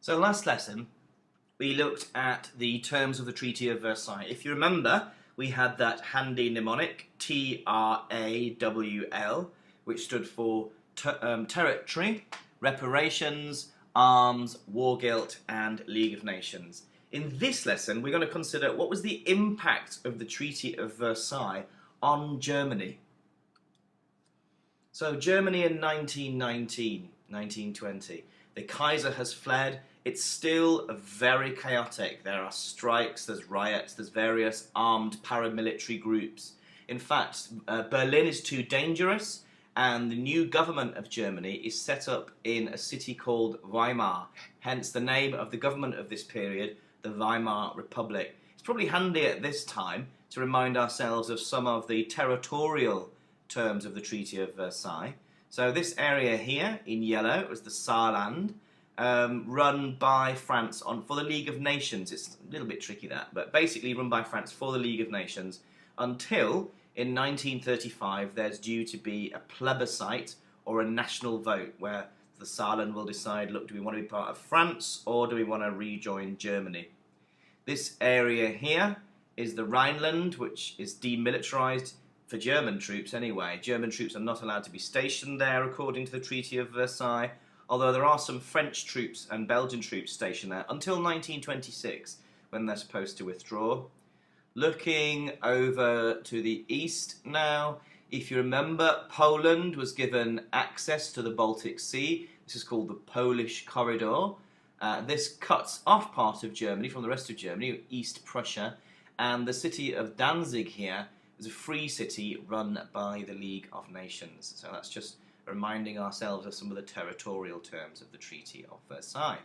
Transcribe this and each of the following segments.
So last lesson, we looked at the terms of the Treaty of Versailles. If you remember, we had that handy mnemonic, TRAWL, which stood for territory, reparations, arms, war guilt, and League of Nations. In this lesson, we're going to consider what was the impact of the Treaty of Versailles on Germany. So Germany in 1920, the Kaiser has fled. It's still very chaotic. There are strikes, there's riots, there's various armed paramilitary groups. In fact, Berlin is too dangerous, and the new government of Germany is set up in a city called Weimar, hence the name of the government of this period, the Weimar Republic. It's probably handy at this time to remind ourselves of some of the territorial terms of the Treaty of Versailles. So this area here in yellow was the Saarland, run by France for the League of Nations. It's a little bit tricky that, but basically run by France for the League of Nations until in 1935 there's due to be a plebiscite or a national vote where the Saarland will decide, look, do we want to be part of France or do we want to rejoin Germany? This area here is the Rhineland, which is demilitarized for German troops anyway. German troops are not allowed to be stationed there according to the Treaty of Versailles, although there are some French troops and Belgian troops stationed there until 1926 when they're supposed to withdraw. Looking over to the east now, if you remember, Poland was given access to the Baltic Sea. This is called the Polish Corridor. This cuts off part of Germany from the rest of Germany, East Prussia, and the city of Danzig here is a free city run by the League of Nations. So that's just reminding ourselves of some of the territorial terms of the Treaty of Versailles.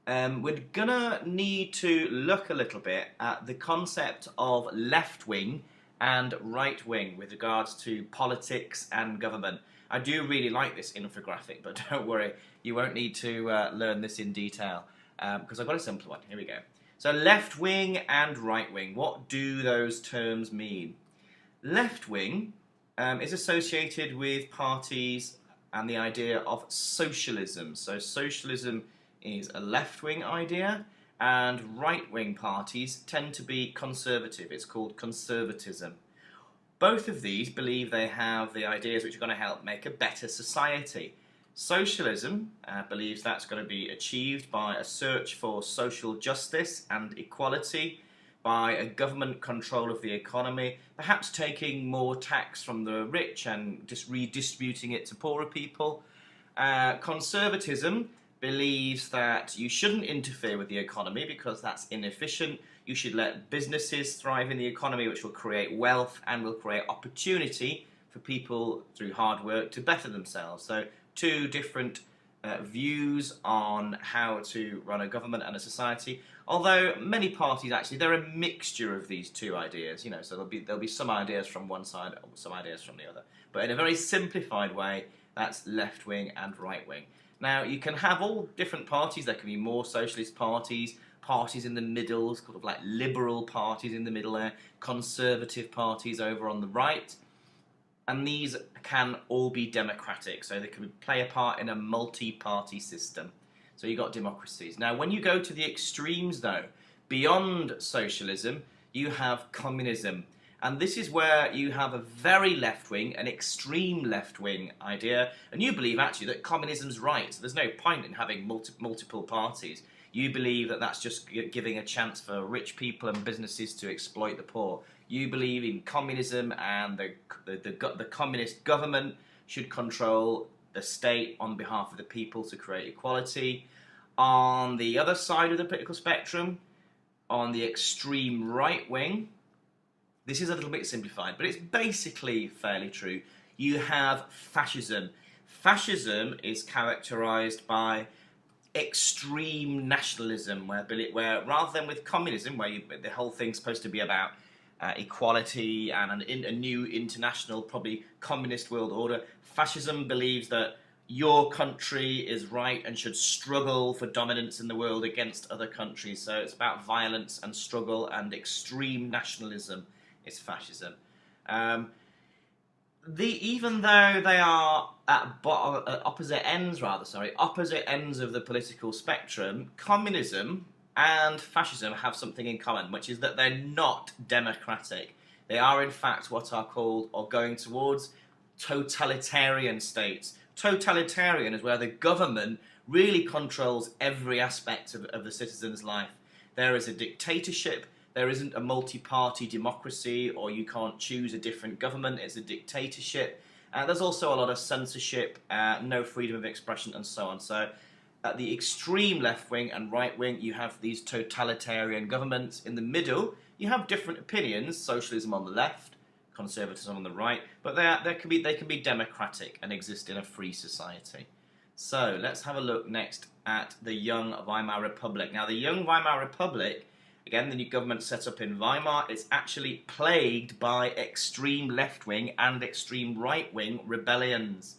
We're gonna need to look a little bit at the concept of left wing and right wing with regards to politics and government. I do really like this infographic, but don't worry, you won't need to learn this in detail because I've got a simple one. Here we go. So left wing and right wing, what do those terms mean? Left wing is associated with parties and the idea of socialism. So socialism is a left-wing idea, and right-wing parties tend to be conservative. It's called conservatism. Both of these believe they have the ideas which are going to help make a better society. Socialism believes that's going to be achieved by a search for social justice and equality, by a government control of the economy, perhaps taking more tax from the rich and just redistributing it to poorer people. Conservatism believes that you shouldn't interfere with the economy because that's inefficient. You should let businesses thrive in the economy, which will create wealth and will create opportunity for people through hard work to better themselves. So two different views on how to run a government and a society. Although many parties actually, they're a mixture of these two ideas. You know, so there'll be some ideas from one side, some ideas from the other. But in a very simplified way, that's left wing and right wing. Now, you can have all different parties. There can be more socialist parties, parties in the middle, sort of like liberal parties in the middle there, conservative parties over on the right. And these can all be democratic, so they can play a part in a multi-party system. So you've got democracies. Now, when you go to the extremes, though, beyond socialism, you have communism. And this is where you have a very left-wing, an extreme left-wing idea, and you believe actually that communism's right, so there's no point in having multiple parties. You believe that that's just giving a chance for rich people and businesses to exploit the poor. You believe in communism, and the communist government should control the state on behalf of the people to create equality. On the other side of the political spectrum, on the extreme right wing, this is a little bit simplified, but it's basically fairly true. You have fascism. Fascism is characterized by extreme nationalism, where rather than with communism, where the whole thing's supposed to be about equality and a new international, probably communist world order, fascism believes that your country is right and should struggle for dominance in the world against other countries. So it's about violence and struggle, and extreme nationalism is fascism. Even though they are at opposite ends, opposite ends of the political spectrum, communism and fascism have something in common, which is that they're not democratic. They are, in fact, what are called, or going towards, totalitarian states. Totalitarian is where the government really controls every aspect of the citizen's life. There is a dictatorship. There isn't a multi-party democracy, or you can't choose a different government. It's a dictatorship. There's also a lot of censorship, no freedom of expression, and so on. So at the extreme left wing and right wing, you have these totalitarian governments. In the middle, you have different opinions, socialism on the left, conservatism on the right, but they can be democratic and exist in a free society. So let's have a look next at the young Weimar Republic. Now, the young Weimar Republic, again, the new government set up in Weimar, it's actually plagued by extreme left-wing and extreme right-wing rebellions.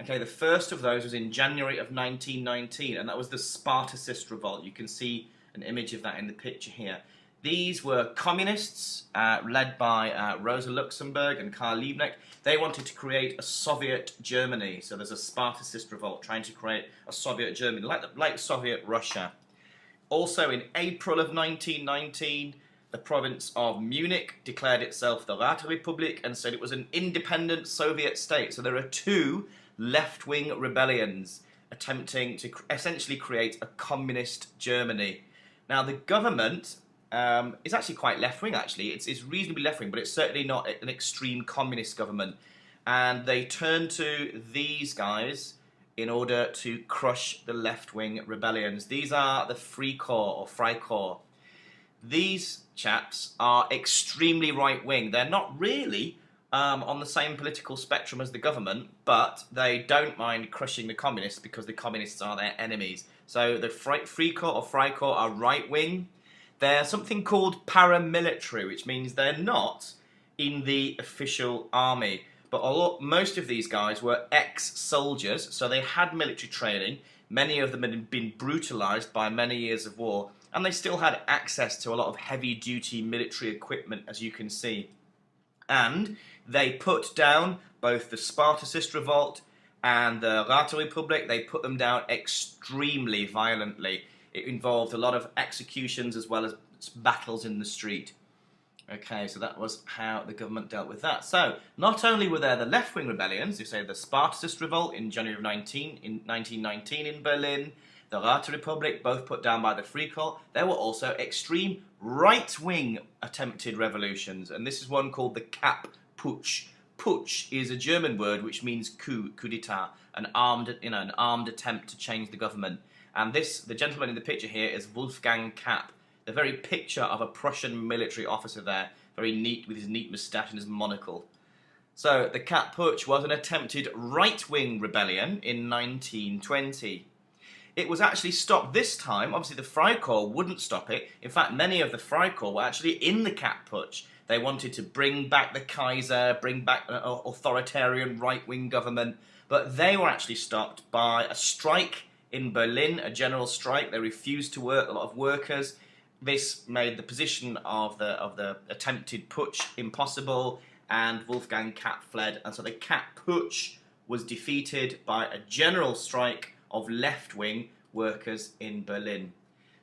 Okay, the first of those was in January of 1919, and that was the Spartacist revolt. You can see an image of that in the picture here. These were communists led by Rosa Luxemburg and Karl Liebknecht. They wanted to create a Soviet Germany. So there's a Spartacist revolt trying to create a Soviet Germany, like Soviet Russia. Also in April of 1919, the province of Munich declared itself the Räterepublik and said it was an independent Soviet state. So there are two left-wing rebellions attempting to essentially create a communist Germany. Now the government is actually quite left-wing, actually. It's reasonably left-wing, but it's certainly not an extreme communist government. And they turn to these guys in order to crush the left-wing rebellions. These are the Freikorps or Freikorps. These chaps are extremely right-wing. They're not really on the same political spectrum as the government, but they don't mind crushing the communists because the communists are their enemies. So the Freikorps or Freikorps are right-wing. They're something called paramilitary, which means they're not in the official army. But most of these guys were ex-soldiers, so they had military training. Many of them had been brutalized by many years of war, and they still had access to a lot of heavy-duty military equipment, as you can see. And they put down both the Spartacist revolt and the Räterepublik. They put them down extremely violently. It involved a lot of executions as well as battles in the street. Okay, so that was how the government dealt with that. So, not only were there the left-wing rebellions, you say the Spartacist revolt in January of 1919 in Berlin, the Räterepublik, both put down by the Freikorps, there were also extreme right-wing attempted revolutions, and this is one called the Kapp Putsch. Putsch is a German word which means coup d'état, an armed attempt to change the government. And the gentleman in the picture here is Wolfgang Kapp, the very picture of a Prussian military officer there, very neat with his neat moustache and his monocle. So the Kapp Putsch was an attempted right-wing rebellion in 1920. It was actually stopped this time. Obviously the Freikorps wouldn't stop it. In fact, many of the Freikorps were actually in the Kapp Putsch. They wanted to bring back the Kaiser, bring back an authoritarian right-wing government, but they were actually stopped by a strike in Berlin, a general strike. They refused to work, a lot of workers. This made the position of the attempted putsch impossible, and Wolfgang Kapp fled, and so the Kapp Putsch was defeated by a general strike of left-wing workers in Berlin.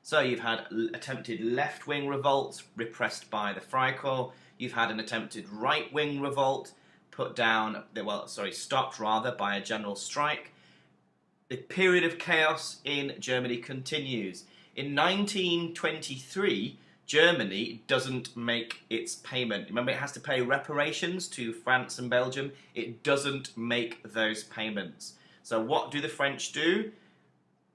So you've had attempted left-wing revolts repressed by the Freikorps. You've had an attempted right-wing revolt stopped by a general strike. The period of chaos in Germany continues. In 1923, Germany doesn't make its payment. Remember, it has to pay reparations to France and Belgium. It doesn't make those payments. So what do the French do?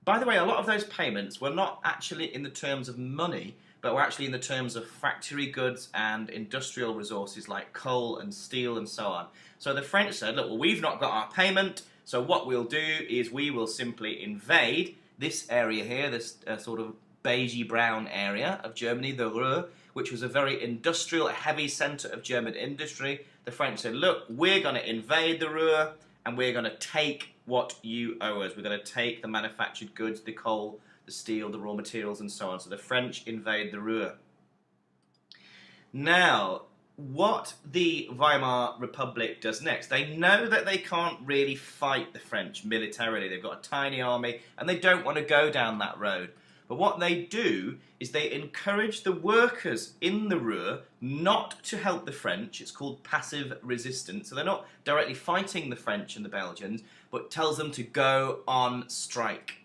By the way, a lot of those payments were not actually in the terms of money, but were actually in the terms of factory goods and industrial resources like coal and steel and so on. So the French said, look, well, we've not got our payment, so what we'll do is we will simply invade this area here, this sort of beigey brown area of Germany, the Ruhr, which was a very industrial, heavy centre of German industry. The French said, look, we're going to invade the Ruhr and we're going to take what you owe us. We're going to take the manufactured goods, the coal, the steel, the raw materials and so on. So the French invade the Ruhr. Now, what the Weimar Republic does next, they know that they can't really fight the French militarily. They've got a tiny army and they don't want to go down that road. But what they do is they encourage the workers in the Ruhr not to help the French. It's called passive resistance. So they're not directly fighting the French and the Belgians, but tells them to go on strike.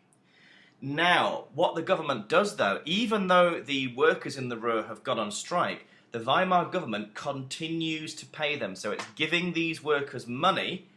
Now, what the government does though, even though the workers in the Ruhr have gone on strike, the Weimar government continues to pay them. So it's giving these workers money,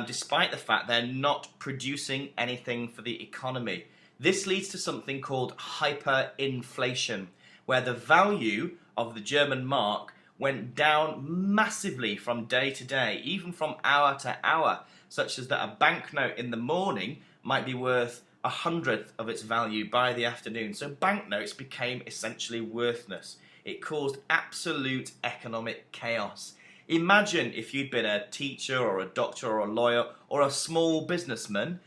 despite the fact they're not producing anything for the economy. This leads to something called hyperinflation, where the value of the German mark went down massively from day to day, even from hour to hour, such as that a banknote in the morning might be worth 1/100th of its value by the afternoon. So banknotes became essentially worthless. It caused absolute economic chaos. Imagine if you'd been a teacher or a doctor or a lawyer or a small businessman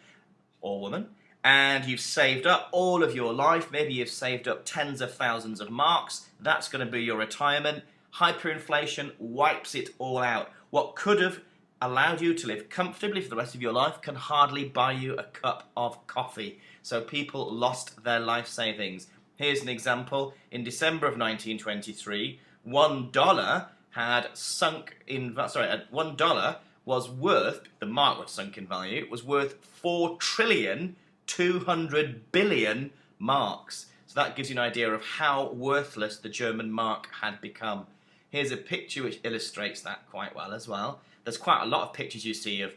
or woman, and you've saved up all of your life. Maybe you've saved up tens of thousands of marks. That's going to be your retirement. Hyperinflation wipes it all out. What could have allowed you to live comfortably for the rest of your life can hardly buy you a cup of coffee. So people lost their life savings. Here's an example. In December of 1923, $1 had sunk in. $1 was worth, the mark was sunk in value, was worth 4,200,000,000,000 marks. So that gives you an idea of how worthless the German mark had become. Here's a picture which illustrates that quite well as well. There's quite a lot of pictures you see of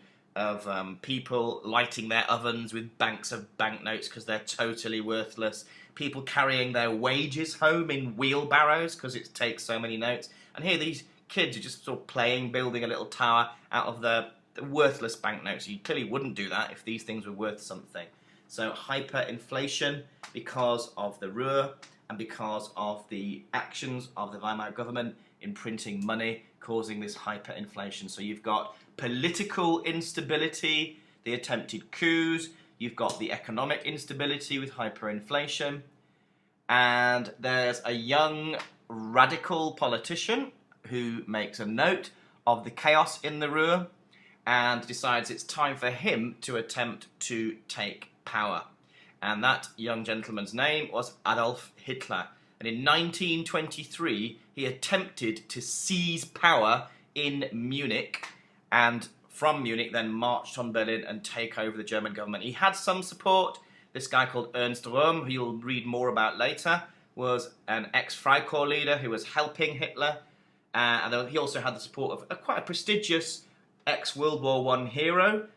people lighting their ovens with banks of banknotes because they're totally worthless. People carrying their wages home in wheelbarrows because it takes so many notes. And here these kids are just sort of playing, building a little tower out of the worthless banknotes. You clearly wouldn't do that if these things were worth something. So hyperinflation because of the Ruhr and because of the actions of the Weimar government in printing money, causing this hyperinflation. So you've got political instability, the attempted coups, you've got the economic instability with hyperinflation, and there's a young radical politician who makes a note of the chaos in the Ruhr and decides it's time for him to attempt to take power. And that young gentleman's name was Adolf Hitler. And in 1923, he attempted to seize power in Munich, and from Munich then marched on Berlin and take over the German government. He had some support. This guy called Ernst Röhm, who you'll read more about later, was an ex-Freikorps leader who was helping Hitler. And he also had the support of quite a prestigious ex-World War I hero,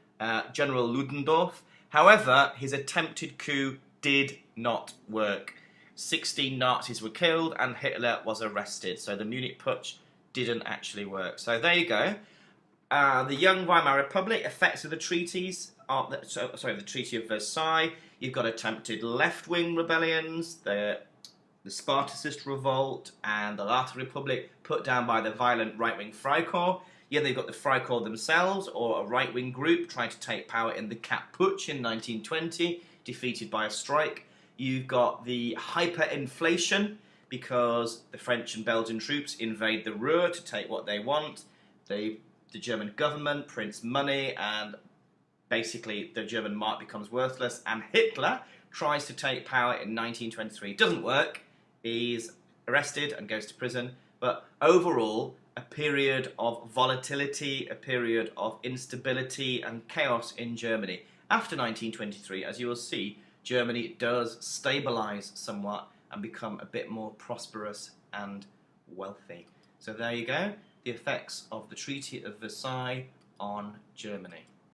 General Ludendorff. However, his attempted coup did not work. 16 Nazis were killed and Hitler was arrested. So the Munich Putsch didn't actually work. So there you go. The young Weimar Republic, effects of the treaties, the Treaty of Versailles. You've got attempted left-wing rebellions, the Spartacist revolt, and the later Republic put down by the violent right-wing Freikorps. Yeah, they've got the Freikorps themselves, or a right-wing group trying to take power in the Kapp Putsch in 1920, defeated by a strike. You've got the hyperinflation, because the French and Belgian troops invade the Ruhr to take what they want. The German government prints money, and basically the German mark becomes worthless, and Hitler tries to take power in 1923. Doesn't work. He's arrested and goes to prison. But overall, a period of volatility, a period of instability and chaos in Germany. After 1923, as you will see, Germany does stabilise somewhat and become a bit more prosperous and wealthy. So there you go, the effects of the Treaty of Versailles on Germany.